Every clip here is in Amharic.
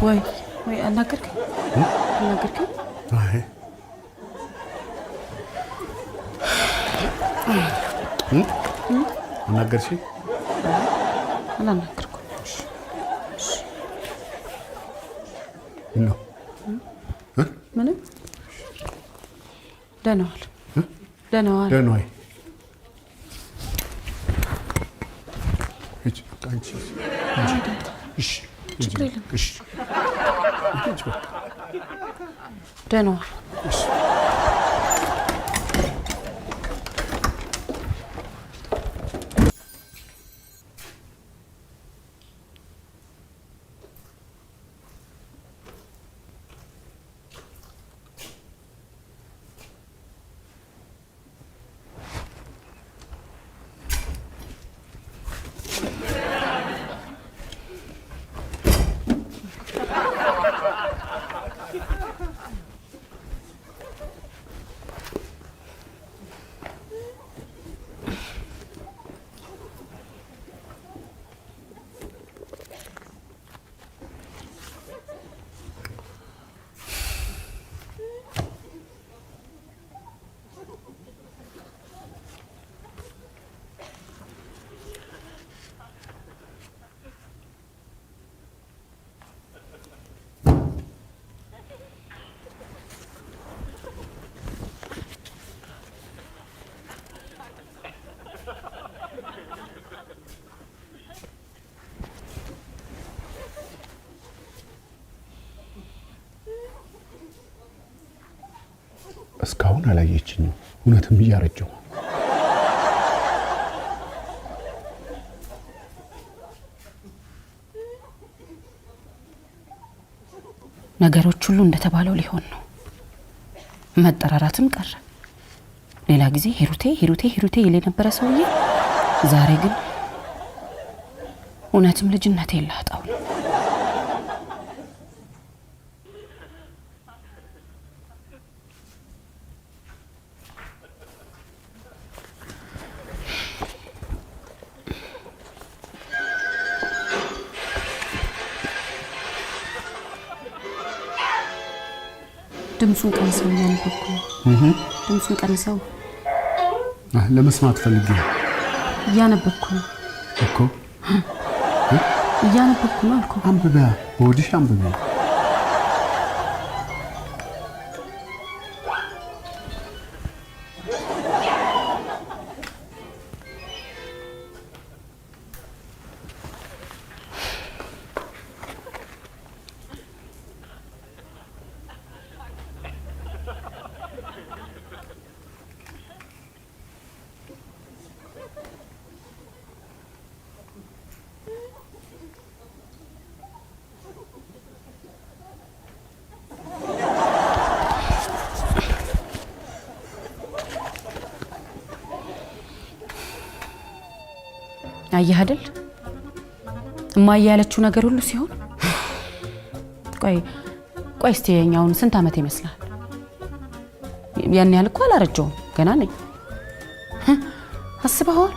ወይ አናገርከኝ አይ አናገርሽኝ አላናገርኩም ነው ምንም ደህና ዋል እሺ ደህና ዋል እስካሁን አላየችኝም እውነትም እያረጀው ነገሮች ሁሉ እንደተባለው ሊሆን ነው መጠራራትም ቀረ ሌላ ጊዜ ሂሩቴ ይለ ነበር ሰውዬ ዛሬ ግን እውነትም ልጅነቴ ላጣው ነው ድምፁን ቀንሰው ያነበብኩ ድምፁን ቀንሰው ለመስማት ፈልጌ ያነበብኩ እኮ ያነበብኩ አልኩ አንብበያ ወዲሽ አንብበያ አየህ አይደል እማዬ ያለችው ነገር ሁሉ ሲሆን ቆይ እስቲ የኛውን ስንት አመት ይመስላል ያን ያህል እኮ አላረጀውም ገና ነኝ አስበኸዋል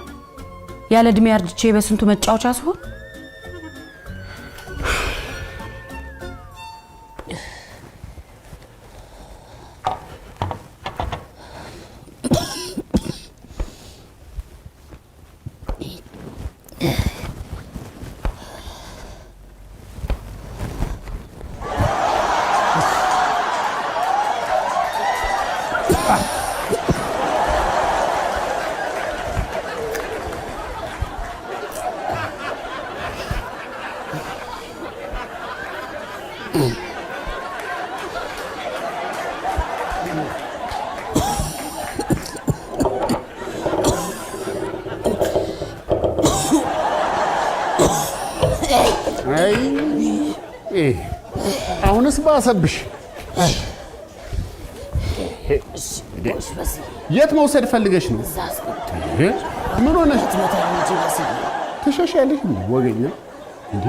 ያለ እድሜ አርጅቼ በስንቱ መጫወቻ ሲሆን አሁንስ ባሰብሽ የት መውሰድ ፈልገሽ ነው ምን ሆነሽ ተሻሻለሽ ወገኛ እንዴ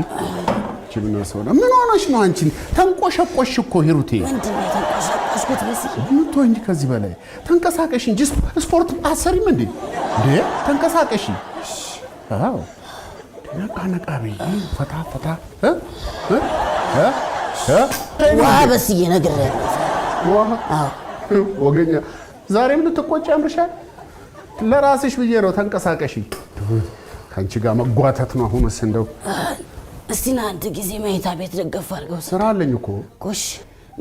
እቺ ምን ነው ምን ሆነሽ ነው አንቺ ተንቆሸቆሽ እኮ ሂሩቴ ምንድነው ተንቆሸቆሽኩት በዚህ ምን ትሆኚ ከዚህ በላይ ተንቀሳቀሽ እንጂ ስፖርት አሰሪም እንዴ ተንቀሳቀሽ አዎ ነቃነቃቢ ፈታ ፈታ ዋ በስዬ ነግሬያለሁ ዋ ወገኛ ዛሬም ልትቆጪ ያምርሻል ለራስሽ ብዬ ነው ተንቀሳቀሽ ካንቺ ጋር መጓተት ነው አሁንስ እንደው እስቲ ና አንድ ጊዜ መኝታ ቤት ደገፍ አድርገው ስራ አለኝ እኮ ኮሽ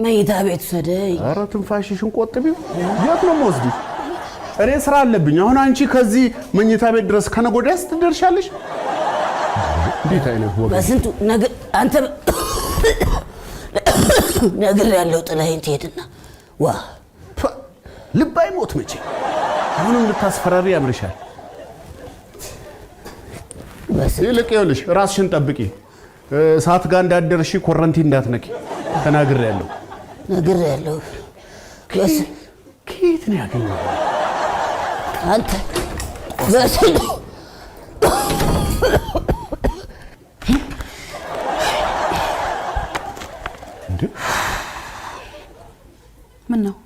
መኝታ ቤት ሰደይ ኧረ ትንፋሽሽን ቆጥቢው የት ነው የምወስድሽ እኔ ስራ አለብኝ አሁን አንቺ ከዚህ መኝታ ቤት ድረስ ከነጎዳስ ትደርሻለሽ እንዴት አይነት ወገን በስንቱ ነገር አንተ ነገር ያለው ጥላዬን ትሄድና ዋ ልብ አይሞት መቼ አሁንም ልታስፈራሪ ያምርሻል ይልቅ ይኸውልሽ ራስሽን ጠብቂ ሰዓት ጋር እንዳደርሽ ኮረንቲ እንዳትነኪ ተናግሬያለሁ ከየት ነው ያገኘው አንተ በስንቱ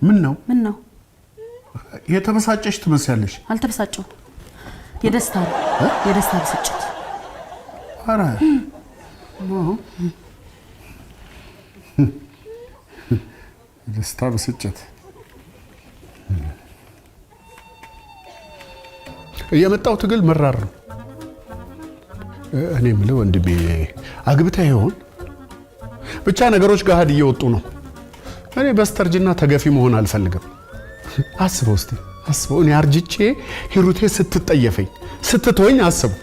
ምን ነው የተበሳጨሽ ትመስያለሽ አልተበሳጨው የደስታ ብስጭት ኧረ ደስታ ብስጭት የመጣው ትግል መራር ነው እኔ የምለው ወንድሜ አግብታ ይሆን ብቻ ነገሮች ጋር እየወጡ ነው እኔ በስተርጅና ተገፊ መሆን አልፈልግም አስበው እስቲ አስበው እኔ አርጅቼ ሂሩቴ ስትጠየፈኝ ስትተወኝ አስበው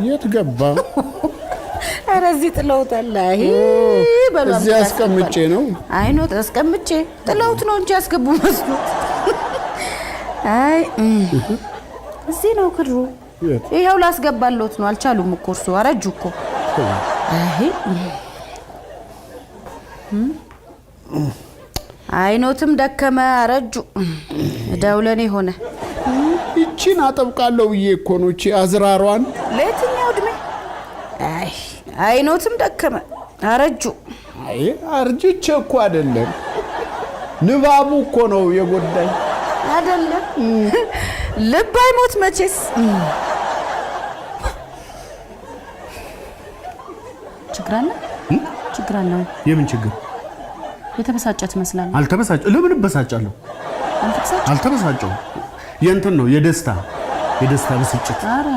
የት ገባ ኧረ እዚህ ጥለውታል አይ እዚህ አስቀምጬ ነው አይ ነው አስቀምጬ ጥለውት ነው እንጂ ያስገቡ መስሎት አይ እዚህ ነው ክሩ ይሄው ላስገባለሁት ነው አልቻሉም እኮ እርሱ አረጁ እኮ አይኖትም ደከመ አረጁ ደውለኔ ሆነ እቺን አጠብቃለሁ ብዬ እኮ ነው እቺ አዝራሯን ለየትኛው እድሜ አይኖትም ደከመ አረጁ አይ አርጅቼ እኮ አይደለም ንባቡ እኮ ነው የጎዳኝ አይደለም ልብ አይሞት መቼስ ችግር አለ የምን ችግር የተበሳጨት መስላል አልተበሳጨ ለምን በሳጫለሁ አልተበሳጨው የእንትን ነው የደስታ ብስጭት ኧረ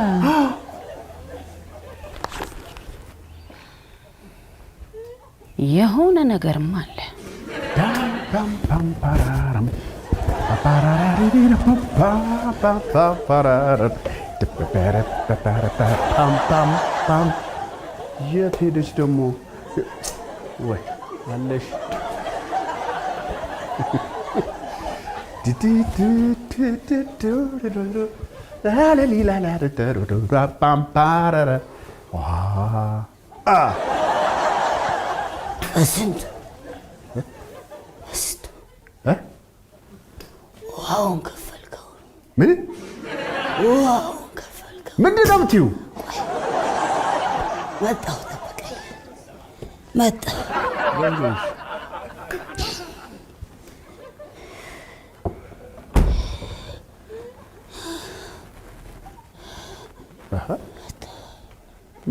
የሆነ ነገርም አለ ዳም ፓም ፓራራም ፓራራሪሪ ፓራራራ ፓም ፓም ፓም የት ሄደች ደግሞ ወይ አለሽ ውሃውን ከፈልከው ምን ውሃውን ከፈልከው ምንድን ነው የምትይው መጣሁ ጠበቀኝ መጣሁ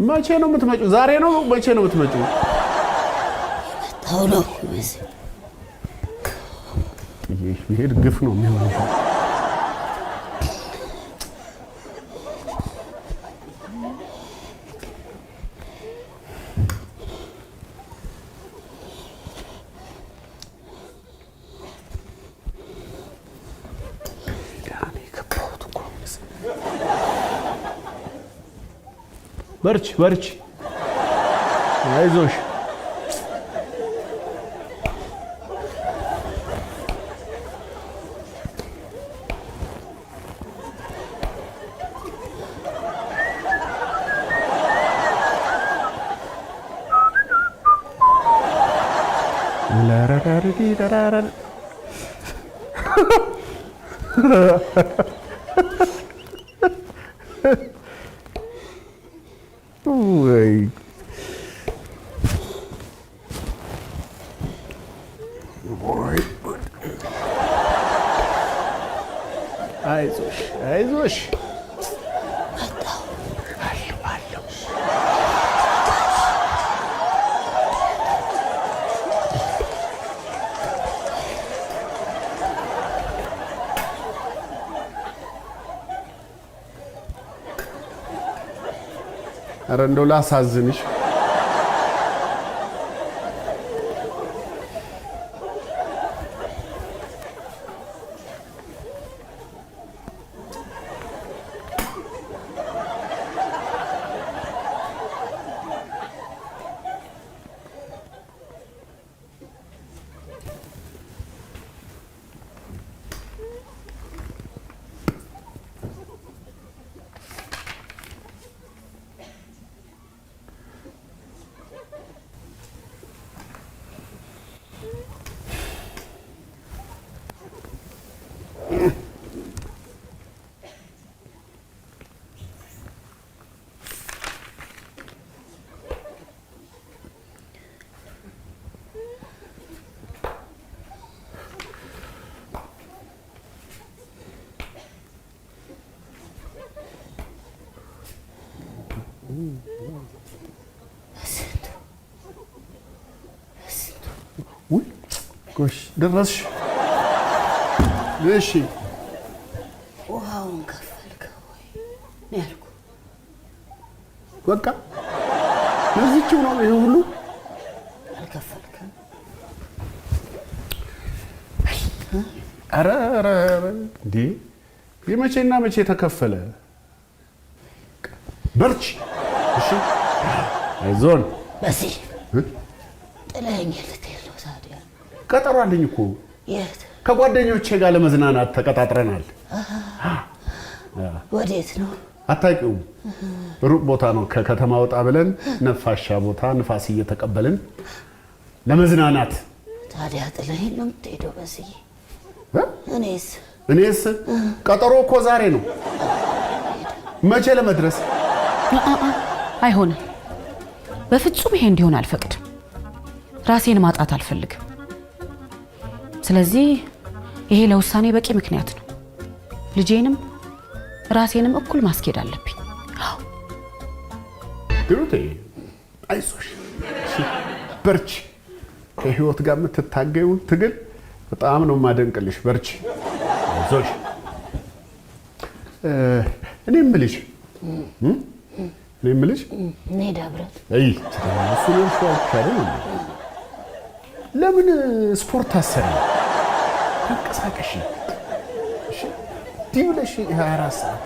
መቼ ነው የምትመጪው ዛሬ ነው መቼ ነው የምትመጪው መጣሁ ነው ይሄ ግፍ ነው የሚሆነው በርቺ አይዞሽ ወይ አይዞሽ አይዞሽ ኧረ እንደው ላሳዝንሽ ውይ ጎሽ ደረስሽ እሺ ውሃውን ከፈልከው ወይ ነው ያልኩህ በቃ ለዚህችው ነው ይሄ ሁሉ አልከፈልክም ኧረ እንዴ የመቼና መቼ ተከፈለ በርቺ እሺ አይዞን በዚህ ጥለኸኝ ልትሄድ ነው ታዲያ ቀጠሮ አለኝ እኮ የት ከጓደኞቼ ጋር ለመዝናናት ተቀጣጥረናል ወዴት ነው አታውቂውም ሩቅ ቦታ ነው ከከተማ ወጣ ብለን ነፋሻ ቦታ ንፋስ እየተቀበልን ለመዝናናት ታዲያ ጥለኸኝ ነው የምትሄደው በዚህ እኔስ ቀጠሮ እኮ ዛሬ ነው መቼ ለመድረስ አይሆንም በፍጹም ይሄ እንዲሆን አልፈቅድም ራሴን ማጣት አልፈልግም ስለዚህ ይሄ ለውሳኔ በቂ ምክንያት ነው ልጄንም ራሴንም እኩል ማስኬድ አለብኝ ድሩቴ አይዞሽ በርቺ ከህይወት ጋር የምትታገዩን ትግል በጣም ነው ማደንቅልሽ በርቺ አይዞሽ እኔ የምልሽ ሜዳ ብረት አይ እሱ ነው ሻል ለምን ስፖርት አሰሪ ተንቀሳቀሽ እሺ ዲብለሽ 24 ሰዓት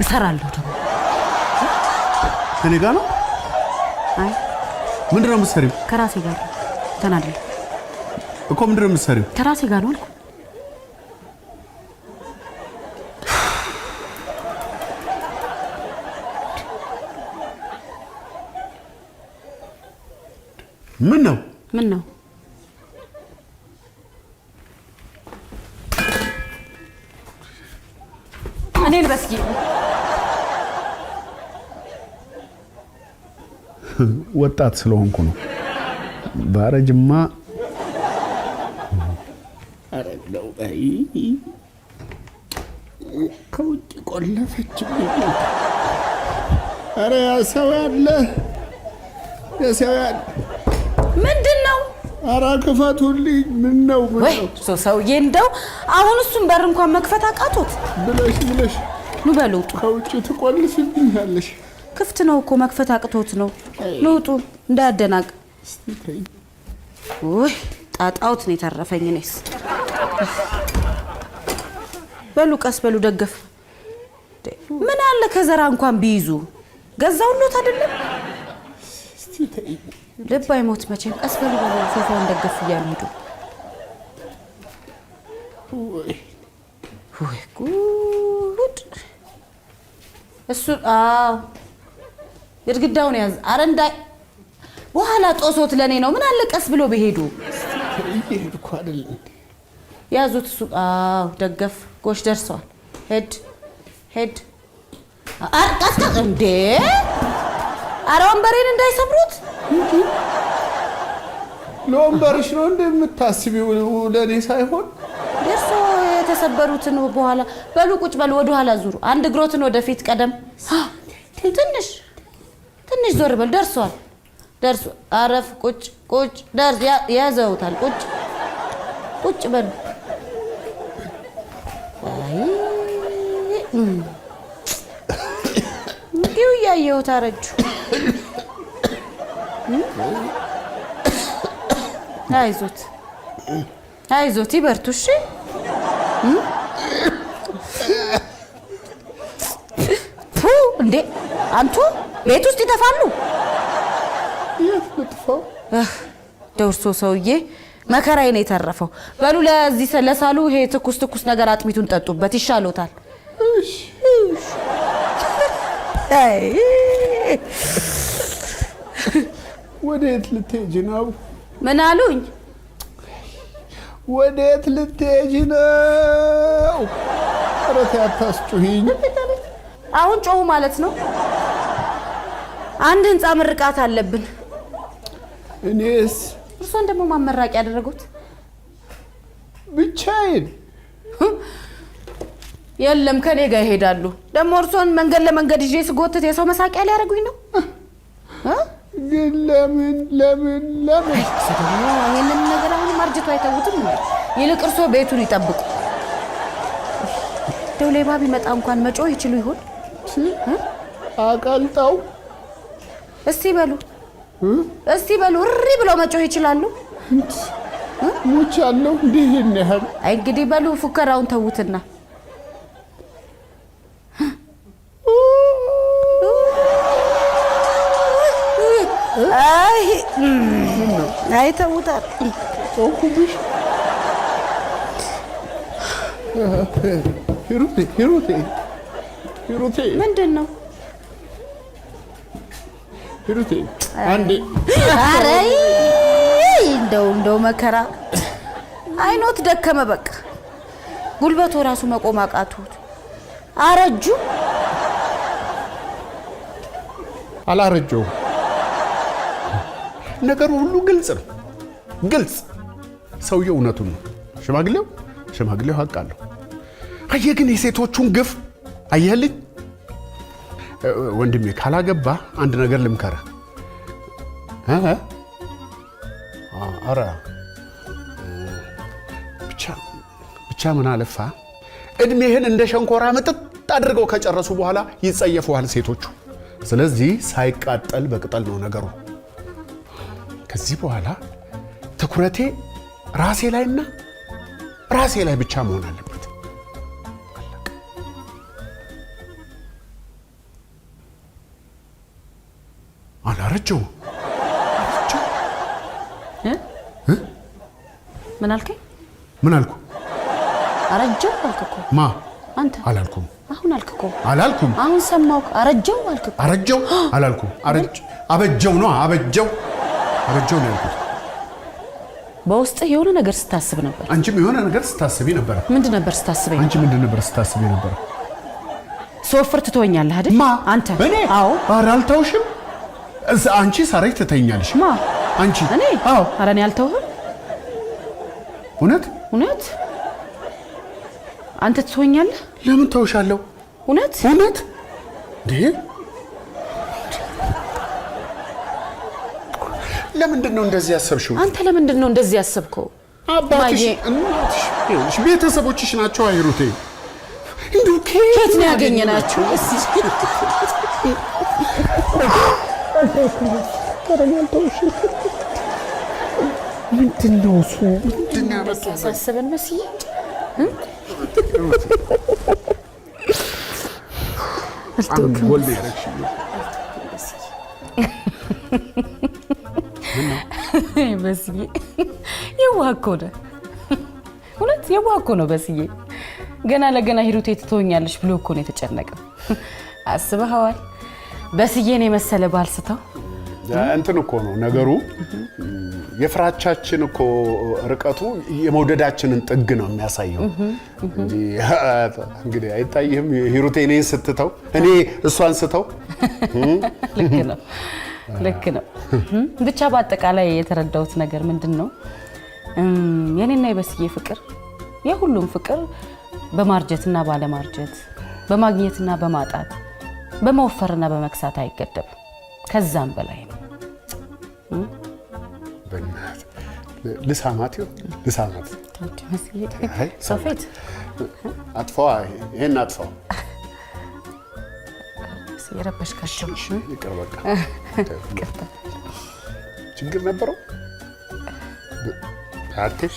እሰራለሁ ደግሞ እኔ ጋር ነው አይ ምንድን ነው የምትሰሪው ከራሴ ጋር ተናደል እኮ ምንድን ነው የምትሰሪው ከራሴ ጋር ነው አልኩ ምን ነው እኔን በስኪ ወጣት ስለሆንኩ ነው ባረጅማ አረግለው አይ ከውጭ ቆለፈች አረ ያሰው ያለ ምንድነው አራ ክፈቱልኝ ምን ነው ወይ ሰውዬ እንደው አሁን እሱን በር እንኳን መክፈት አቃቶት ብለሽ ኑ በሉጡ ከውጭ ትቆልፍብኛለሽ ክፍት ነው እኮ መክፈት አቅቶት ነው ልውጡ እንዳያደናቅ ወይ ጣጣውት ነው የተረፈኝ ነስ በሉ ቀስ በሉ ደገፍ ምን አለ ከዘራ እንኳን ቢይዙ ገዛውሎት አይደለም ልብ አይሞት መቼም ቀስ በሉ ሶፋውን ደገፍ እያሉ ሄዱ ወይ ጉድ እሱ ግድግዳውን ያዝ። ኧረ እንዳይ በኋላ ጦሶት ለኔ ነው። ምን አለ ቀስ ብሎ በሄዱ እየሄድኩ አይደል ያዙት። እሱ ደገፍ ጎሽ ደርሷል። ሄድ አርቀስ እንዴ! ኧረ ወንበሬን እንዳይሰብሩት። ለወንበርሽ ነው እንደምታስቢው ለኔ ሳይሆን ደርሶ የተሰበሩትን በኋላ በሉ ቁጭ በሉ። ወደ ኋላ ዙሩ። አንድ እግሮትን ወደፊት ቀደም። ትንሽ ዞር በል። ደርሷል። አረፍ ቁጭ ደርስ ያዘውታል። ቁጭ በሉ። እንዲሁ እያየሁት አረጁ። አይዞት ይበርቱ። እሺ እንዴ አንቱ ቤት ውስጥ ይተፋሉ። ደርሶ ሰውዬ መከራዬ ነው የተረፈው። በሉ ለዚህ ለሳሉ ይሄ ትኩስ ነገር አጥሚቱን ጠጡበት ይሻሎታል። ወዴት ልትሄጂ ነው? ምን አሉኝ? ወዴት ልትሄጂ ነው? ኧረ ተይ አታስጩሂኝ። አሁን ጮሁ ማለት ነው። አንድ ህንፃ ምርቃት አለብን። እኔስ እርሶን ደግሞ ማመራቅ ያደረጉት ብቻዬን? የለም ከኔ ጋር ይሄዳሉ። ደግሞ እርሶን መንገድ ለመንገድ ይዤ ስጎትት የሰው መሳቂያ ሊያደርጉኝ ነው። ግን ለምን ይሄንን ነገር አሁን ማርጅቶ አይተውትም። ይልቅ እርሶ ቤቱን ይጠብቁ። ደው ሌባ ቢመጣ እንኳን መጮህ ይችሉ ይሆን? አቀልጣው እስቲ በሉ እሪ ብለው መጮህ ይችላሉ? ሙቻለሁ እንዲህ ይሄን አይ እንግዲህ በሉ ፉከራውን ተውትና አይ ተውታል። ሂሩቴ ምንድን ነው? ሂሩቴ አንዴ። ኧረ እንደው መከራ አይኖት ደከመ። በቃ ጉልበቱ ራሱ መቆም አቃቱት። አረጁ። አላረጀውም። ነገሩ ሁሉ ግልጽ ነው። ሰውየው እውነቱን ነው። ሽማግሌው ሀቅ አለው። አየህ ግን የሴቶቹን ግፍ አየህልኝ። ወንድሜ ካላገባ አንድ ነገር ልምከርህ። ኧረ ብቻ ምን አለፋ እድሜህን እንደ ሸንኮራ ምጥጥ አድርገው ከጨረሱ በኋላ ይጸየፉሃል ሴቶቹ። ስለዚህ ሳይቃጠል በቅጠል ነው ነገሩ። ከዚህ በኋላ ትኩረቴ ራሴ ላይ ብቻ መሆን አለበት። አላረጀው። ምን አልከኝ? ምን አልኩ? አረጀው አልክ እኮ። ማ አንተ? አላልኩም። አሁን አልክ እኮ። አላልኩም። አሁን ሰማሁ። አረጀው አልክ እኮ። አረጀው አላልኩም። አበጀው ነው ያልኩት። በውስጥ የሆነ ነገር ስታስብ ነበር። አንቺም የሆነ ነገር ስታስቢ ነበር። ምንድን ነበር ስታስበኝ? አንቺ ምንድን ነበር ስታስቢ ነበር? ሶፍር ትተወኛለህ አይደል? ማ አንተ? እኔ? አዎ። ኧረ አልተውሽም። አንቺ ሳረጅ ትተኛለሽ። ማ አንቺ? እኔ? አዎ። ኧረ እኔ አልተውህም። እውነት አንተ ትተወኛለህ? ለምን ተውሻለሁ? እውነት እንዴ? ለምንድን ነው እንደዚህ ያሰብሽው? አንተ ለምንድን ነው እንደዚህ ያሰብከው? አባትሽ እናትሽ ቤተሰቦችሽ ናቸው። አይሩቴ እንዴ ከየት ነው ያገኘናችሁ? ምንድን ነው እሱ? ምንድን ነው ያሳሰበን መስዬ? አንጎል ያረክሽ በስዬ የዋህ እኮ ነው። እውነት የዋህ እኮ ነው በስዬ። ገና ለገና ሂሩቴ ትተወኛለሽ ብሎ እኮ ነው የተጨነቀው። አስበኸዋል? በስዬን የመሰለ ባልስተው እንትን እኮ ነው ነገሩ። የፍራቻችን እኮ ርቀቱ የመውደዳችንን ጥግ ነው የሚያሳየው እንጂ እንግዲህ አይታይህም። ሂሩቴ እኔን ስትተው እኔ እሷን ስተው ልክ ነው። ብቻ በአጠቃላይ የተረዳሁት ነገር ምንድነው የኔና የበስዬ ፍቅር የሁሉም ፍቅር በማርጀትና ባለማርጀት በማግኘትና በማጣት በመወፈርና በመክሳት አይገደብም። ከዛም በላይ ነው። በእናትህ ልሳማት ሶፊት አጥፋዋ፣ ይሄን አጥፋው። የረበሽካቸው ይቅር በቃ ችግር ነበረው አትሽ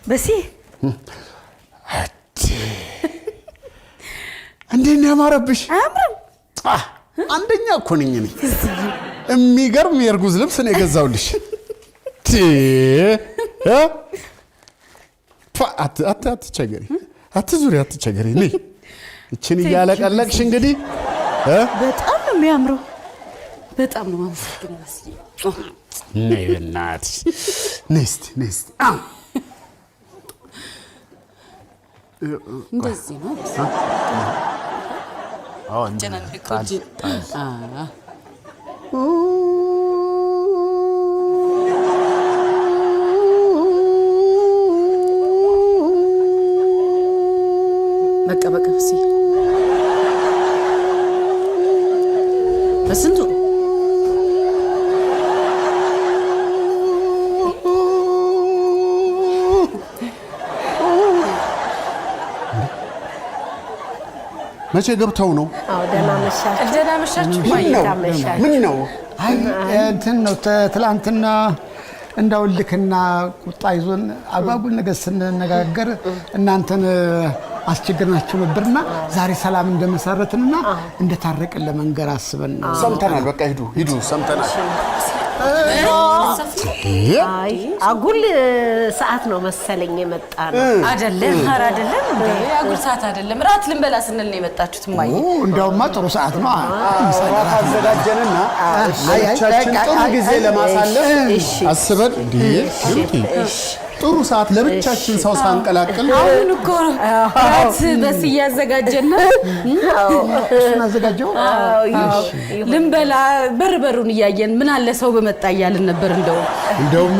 በሲ እንዴት ነው ያማረብሽ? አያምርም? አንደኛ እኮ ነኝ እኔ። የሚገርም የእርጉዝ ልብስ ነው የገዛውልሽ። አትቸገሪ፣ አትዙሪ፣ አትቸገሪ። ነይ እችን እያለቀለቅሽ እንግዲህ በጣም ነው የሚያምረው። በጣም ነው ማመስገን በሲ። ነይ በእናትሽ ነይ እስቲ፣ ነይ እስቲ። እንደዚህ ነው በቃ በሲ በስንቱ መቼ ገብተው ነው? ደህና መሻችሁ። ምን ነው? አይ እንትን ነው ትላንትና እንዳውልክና ቁጣ ይዞን አጓጉል ነገር ስንነጋገር እናንተን አስቸግረናችሁ ነበርና ዛሬ ሰላም እንደመሰረትንና እንደታረቅን ለመንገር አስበን ነው። ሰምተናል። በቃ ሂዱ፣ ሰምተናል። አይ አጉል ሰዓት ነው መሰለኝ የመጣ ነው። አይደለም፣ ኧረ አይደለም እንዴ አጉል ሰዓት አይደለም። ራት ልንበላ ስንል ነው የመጣችሁት። ማይ እንደውማ ጥሩ ሰዓት ነው። ሰዓት አዘጋጀንና ለብቻችን ጥሩ ጊዜ ለማሳለፍ አስበን ጥሩ ሰዓት ለብቻችን ሰው ሳንቀላቅል አሁን እኮ ራት በስ እያዘጋጀና እሱን አዘጋጀው ልንበላ በርበሩን እያየን ምን አለ ሰው በመጣ እያልን ነበር። እንደውም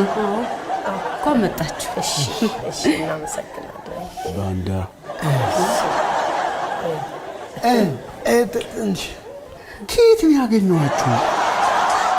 እኮ መጣችሁ። እሺ እናመሰግናለን። ባንዳ ከየት ነው ያገኘኋችሁ?